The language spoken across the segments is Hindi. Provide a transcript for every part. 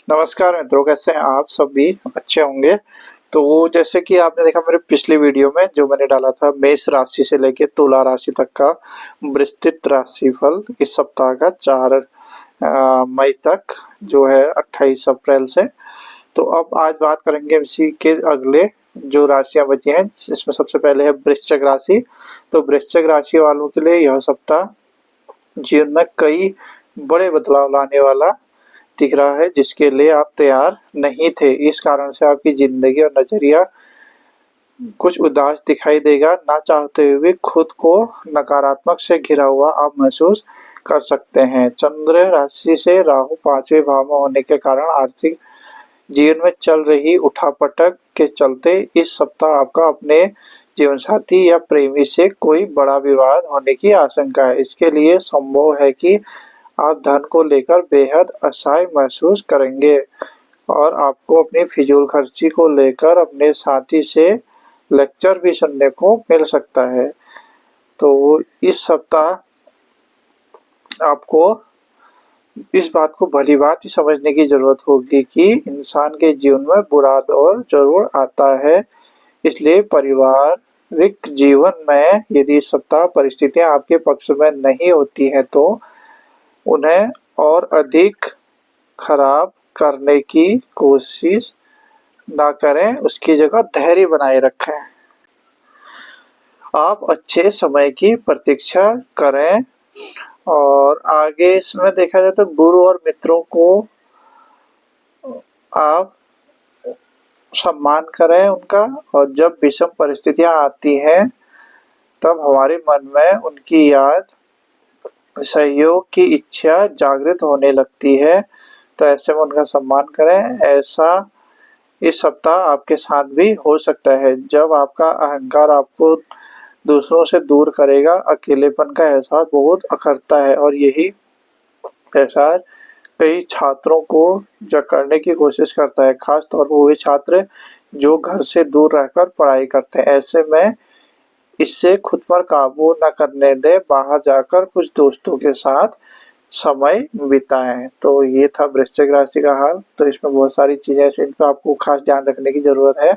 नमस्कार मित्रों, कैसे हैं आप सभी? अच्छे होंगे। तो जैसे कि आपने देखा मेरे पिछली वीडियो में जो मैंने डाला था मेष राशि से लेके तुला राशि तक का विस्तृत राशिफल इस सप्ताह का 4 मई तक जो है 28 अप्रैल से। तो अब आज बात करेंगे इसी के अगले जो राशियां बची हैं, जिसमें सबसे पहले है वृश्चिक राशि। तो वृश्चिक राशि वालों के लिए यह सप्ताह जीवन में कई बड़े बदलाव लाने वाला दिख रहा है, जिसके लिए आप तैयार नहीं थे। इस कारण से आपकी ज़िंदगी और नज़रिया कुछ उदास दिखाई देगा। ना चाहते हुए भी खुद को नकारात्मक से घिरा हुआ आप महसूस कर सकते हैं। चंद्र राशि से राहु 5वें भाव में होने के कारण आर्थिक जीवन में चल रही उठापटक के चलते इस सप्ताह आपका अपने जीवनसाथी या प्रेमी से कोई बड़ा विवाद होने की आशंका है। इसके लिए संभव है कि आप धन को लेकर बेहद असहाय महसूस करेंगे और आपको अपनी फिजूल खर्ची को लेकर अपने साथी से लेक्चर भी सुनने को मिल सकता है। तो इस सप्ताह आपको इस बात को भली बात ही समझने की जरूरत होगी कि इंसान के जीवन में बुरा दौर जरूर आता है। इसलिए पारिवारिक जीवन में यदि इस सप्ताह परिस्थितियां आपके पक्ष में नहीं होती हैं तो उन्हें और अधिक खराब करने की कोशिश ना करें, उसकी जगह धैर्य बनाए रखें। आप अच्छे समय की प्रतीक्षा करें और आगे इसमें देखा जाए तो गुरु और मित्रों को आप सम्मान करें उनका। और जब विषम परिस्थितियां आती हैं तब हमारे मन में उनकी याद, सहयोग की इच्छा जागृत होने लगती है। तो ऐसे में उनका सम्मान करें। ऐसा इस सप्ताह आपके साथ भी हो सकता है जब आपका अहंकार आपको दूसरों से दूर करेगा। अकेलेपन का एहसास बहुत अखरता है और यही एहसास कई छात्रों को जकड़ने की कोशिश करता है, खास तौर पर वो छात्र जो घर से दूर रहकर पढ़ाई करते हैं। ऐसे में इससे खुद पर काबू न करने दे, बाहर जाकर कुछ दोस्तों के साथ समय बिताएं। तो ये था वृश्चिक राशि का हाल। तो इसमें बहुत सारी चीजें हैं, इन पर आपको खास ध्यान रखने की जरूरत है।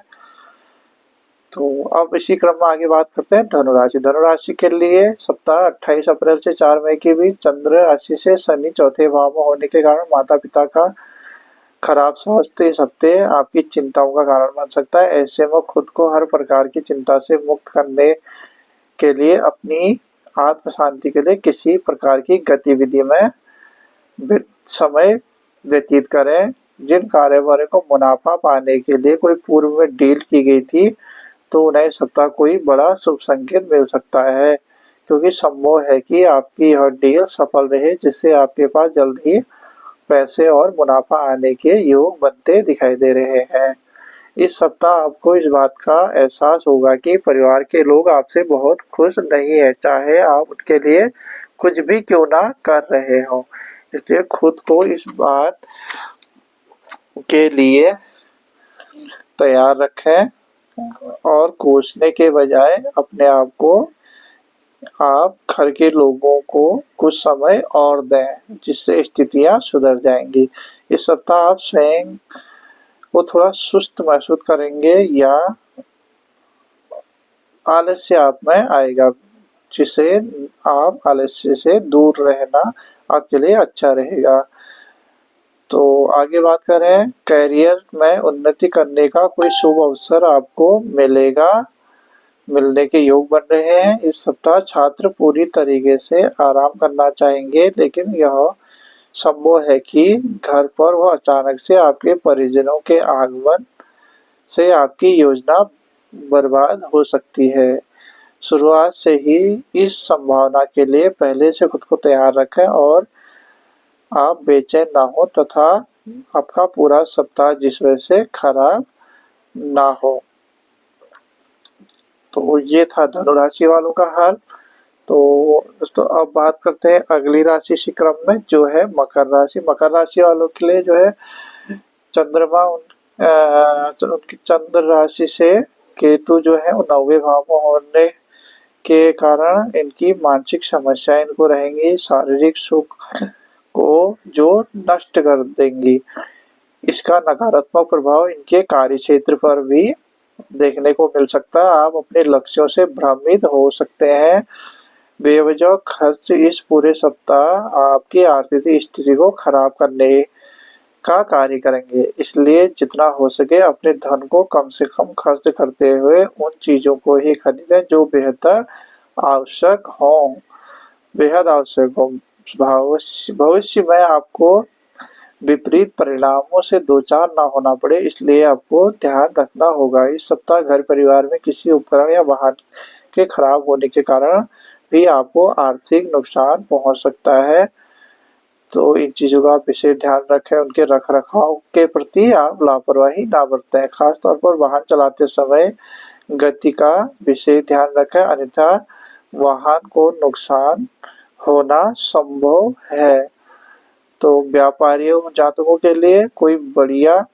तो अब इसी क्रम में आगे बात करते हैं धनुराशि। धनुराशि के लिए सप्ताह 28 अप्रैल से 4 मई के बीच चंद्र राशि से शनि चौथे भाव में होने के कारण माता पिता का खराब स्वास्थ्य इस हफ्ते आपकी चिंताओं का कारण बन सकता है। ऐसे में खुद को हर प्रकार की चिंता से मुक्त करने के लिए अपनी आत्म शांति के लिए किसी प्रकार की गतिविधि में समय व्यतीत करें। जिन कारोबार को मुनाफा पाने के लिए कोई पूर्व में डील की गई थी तो उन्हें इस सप्ताह कोई बड़ा शुभ संकेत मिल सकता है, क्योंकि संभव है कि आपकी यह डील सफल रहे, जिससे आपके पास जल्द ही पैसे और मुनाफा आने के योग बनते दिखाई दे रहे हैं। इस सप्ताह आपको इस बात का एहसास होगा कि परिवार के लोग आपसे बहुत खुश नहीं है, चाहे आप उनके लिए कुछ भी क्यों ना कर रहे हो। इसलिए खुद को इस बात के लिए तैयार रखें और कोसने के बजाय अपने आप को आप घर के लोगों को कुछ समय और दें, जिससे स्थितियां सुधर जाएंगी। इस सप्ताह आप स्वयं को थोड़ा सुस्त महसूस करेंगे या आलस्य आप में आएगा, जिसे आप आलस्य से दूर रहना आपके लिए अच्छा रहेगा। तो आगे बात करें करियर में उन्नति करने का कोई शुभ अवसर आपको मिलने के योग बन रहे हैं। इस सप्ताह छात्र पूरी तरीके से आराम करना चाहेंगे, लेकिन यह संभव है कि घर पर वह अचानक से आपके परिजनों के आगमन से आपकी योजना बर्बाद हो सकती है। शुरुआत से ही इस संभावना के लिए पहले से खुद को तैयार रखें और आप बेचैन ना हो तथा आपका पूरा सप्ताह जिस वजह से खराब ना हो। तो ये था धनुराशि वालों का हाल। तो दोस्तों अब बात करते हैं अगली राशि इसी क्रम में, जो है मकर राशि। मकर राशि वालों के लिए जो है चंद्रमा उनकी चंद्र राशि से केतु जो है वो 9वें भाव में होने के कारण इनकी मानसिक समस्याएं इनको रहेंगी, शारीरिक सुख को जो नष्ट कर देंगी। इसका नकारात्मक प्रभाव इनके कार्यक्षेत्र पर भी देखने को मिल सकता है। आप अपने लक्ष्यों से भ्रमित हो सकते हैं। बेवजह खर्च इस पूरे सप्ताह आपकी आर्थिक स्थिति को खराब करने का कार्य करेंगे। इसलिए जितना हो सके अपने धन को कम से कम खर्च करते हुए उन चीजों को ही खरीदें जो आवश्यक हों बेहद आवश्यक हो। भविष्य भविष्य में आपको विपरीत परिणामों से दो चार ना होना पड़े, इसलिए आपको ध्यान रखना होगा। इस सप्ताह घर परिवार में किसी उपकरण या वाहन के खराब होने के कारण भी आपको आर्थिक नुकसान पहुंच सकता है। तो इन चीजों का आप विशेष ध्यान रखें। उनके रख रखाव के प्रति आप लापरवाही ना बरतें। खास तौर पर वाहन चलाते समय गति का विशेष ध्यान रखें, अन्यथा वाहन को नुकसान होना संभव है। तो व्यापारियों जातकों के लिए कोई बढ़िया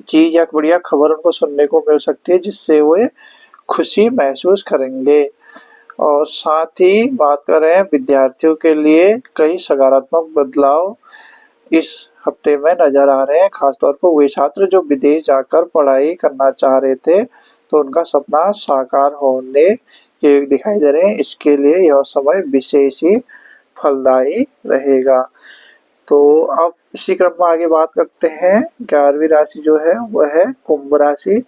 चीज या बढ़िया खबर उनको सुनने को मिल सकती है जिससे वे खुशी महसूस करेंगे। और साथ ही बात करें विद्यार्थियों के लिए कई सकारात्मक बदलाव इस हफ्ते में नजर आ रहे हैं। खासतौर पर वे छात्र जो विदेश जाकर पढ़ाई करना चाह रहे थे तो उनका सपना साकार होने के दिखाई दे रहे हैं। इसके लिए यह समय विशेष ही फलदायी रहेगा। तो अब इसी क्रम में आगे बात करते हैं। 11वीं राशि जो है वह है कुंभ राशि।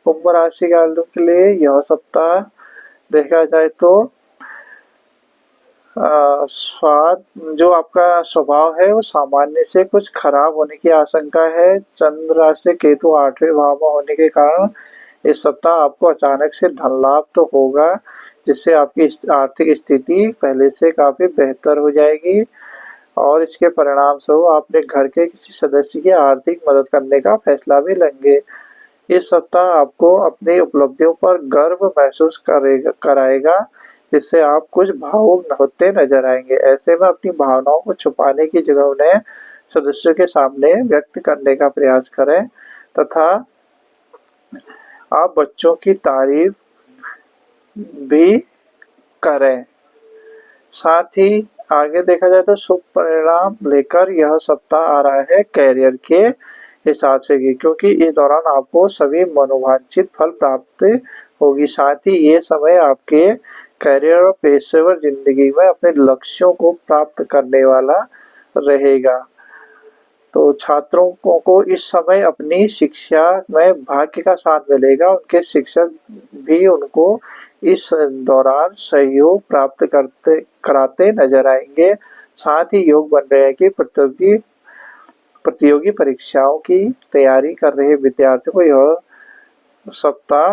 कुंभ राशि वालों के लिए यह सप्ताह देखा जाए तो स्वाद जो आपका स्वभाव है वो सामान्य से कुछ खराब होने की आशंका है। चंद्र राशि केतु 8वें भाव में होने के कारण इस सप्ताह आपको अचानक से धन लाभ तो होगा, जिससे आपकी आर्थिक स्थिति पहले से काफी बेहतर हो जाएगी और इसके परिणाम स्वरूप अपने घर के किसी सदस्य की आर्थिक मदद करने का फैसला भी लेंगे। इस सप्ताह आपको अपनी उपलब्धियों पर गर्व महसूस कराएगा, जिससे आप कुछ भावुक होते नजर आएंगे। ऐसे में अपनी भावनाओं को छुपाने की जगह उन्हें सदस्यों के सामने व्यक्त करने का प्रयास करें तथा आप बच्चों की तारीफ भी करें। साथ ही आगे देखा जाए तो शुभ परिणाम लेकर यह सप्ताह आ रहा है कैरियर के हिसाब से भी, क्योंकि इस दौरान आपको सभी मनोवांछित फल प्राप्त होगी। साथ ही ये समय आपके करियर और पेशेवर जिंदगी में अपने लक्ष्यों को प्राप्त करने वाला रहेगा। तो छात्रों को इस समय अपनी शिक्षा में भाग्य का साथ मिलेगा। उनके शिक्षक भी उनको इस दौरान सहयोग प्राप्त कराते नजर आएंगे। साथ ही योग बन रहे हैं कि प्रतियोगी परीक्षाओं की तैयारी कर रहे विद्यार्थियों को यह सप्ताह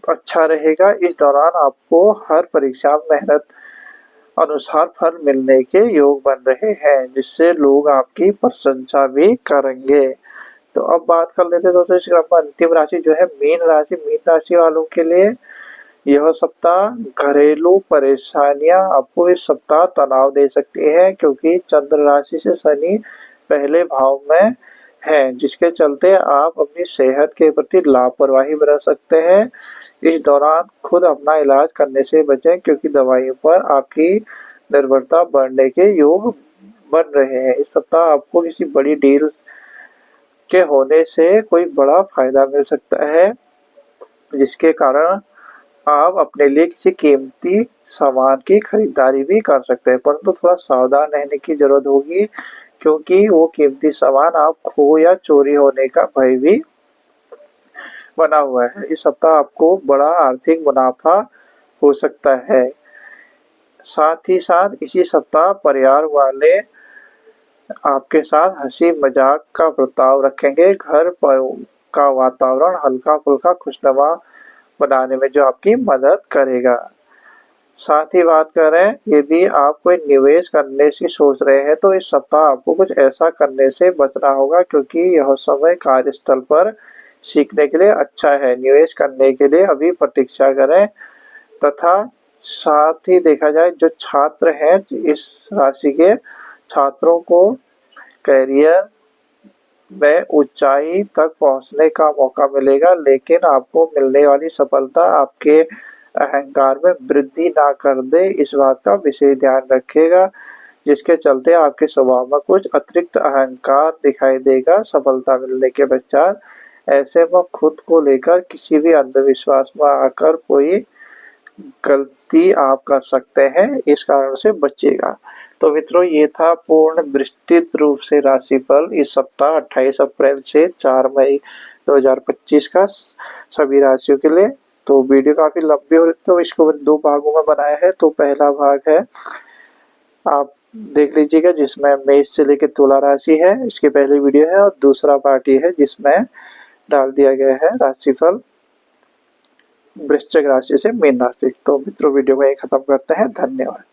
अच्छा रहेगा। इस दौरान आपको हर परीक्षा मेहनत अनुसार फल मिलने के योग बन रहे हैं, जिससे लोग आपकी प्रशंसा भी करेंगे। तो अब बात कर लेते हैं दोस्तों इस क्रम में अंतिम राशि जो है मीन राशि। मीन राशि वालों के लिए यह सप्ताह घरेलू परेशानियां आपको इस सप्ताह तनाव दे सकती है, क्योंकि चंद्र राशि से शनि पहले भाव में है, जिसके चलते आप अपनी सेहत के प्रति लापरवाही बरत सकते हैं। इस दौरान खुद अपना इलाज करने से बचें, क्योंकि दवाइयों पर आपकी निर्भरता बढ़ने के योग बन रहे हैं। इस सप्ताह आपको किसी बड़ी डील के होने से कोई बड़ा फायदा मिल सकता है, जिसके कारण आप अपने लिए किसी कीमती सामान की खरीदारी भी कर सकते हैं, परंतु थोड़ा सावधान रहने की जरूरत होगी, क्योंकि वो कीमती सामान आप खो या चोरी होने का भय भी बना हुआ है। इस सप्ताह आपको बड़ा आर्थिक मुनाफा हो सकता है। साथ ही साथ इसी सप्ताह परिवार वाले आपके साथ हंसी मजाक का बर्ताव रखेंगे। घर पर का वातावरण हल्का फुल्का खुशनुमा बनाने में जो आपकी मदद करेगा। साथ ही बात करें यदि आप कोई निवेश करने की सोच रहे हैं तो इस सप्ताह आपको कुछ ऐसा करने से बचना होगा, क्योंकि यह समय कार्यस्थल पर सीखने के लिए अच्छा है। निवेश करने के लिए अभी प्रतीक्षा करें तथा साथ ही देखा जाए जो छात्र हैं इस राशि के छात्रों को करियर में ऊंचाई तक पहुंचने का मौका मिलेगा, लेकिन आपको मिलने वाली सफलता आपके अहंकार में वृद्धि ना कर दे, इस बात का विशेष ध्यान रखिएगा। जिसके चलते आपके स्वभाव में कुछ अतिरिक्त अहंकार दिखाई देगा सफलता मिलने के पश्चात। ऐसे में खुद को लेकर किसी भी अंधविश्वास में आकर कोई गलती आप कर सकते हैं, इस कारण से बचिएगा। तो मित्रों, ये था पूर्ण विस्तृत रूप से राशिफल इस सप्ताह 28 अप्रैल से 4 मई 2025 का सभी राशियों के लिए। तो वीडियो काफी लंबी हो रही थी, तो इसको 2 भागों में बनाया है। तो पहला भाग है, आप देख लीजिएगा, जिसमें मेष से लेकर तुला राशि है, इसकी पहली वीडियो है। और दूसरा पार्ट ये है जिसमें डाल दिया गया है राशिफल वृश्चिक राशि से मीन राशि। तो मित्रों, वीडियो को यहीं खत्म करते हैं। धन्यवाद।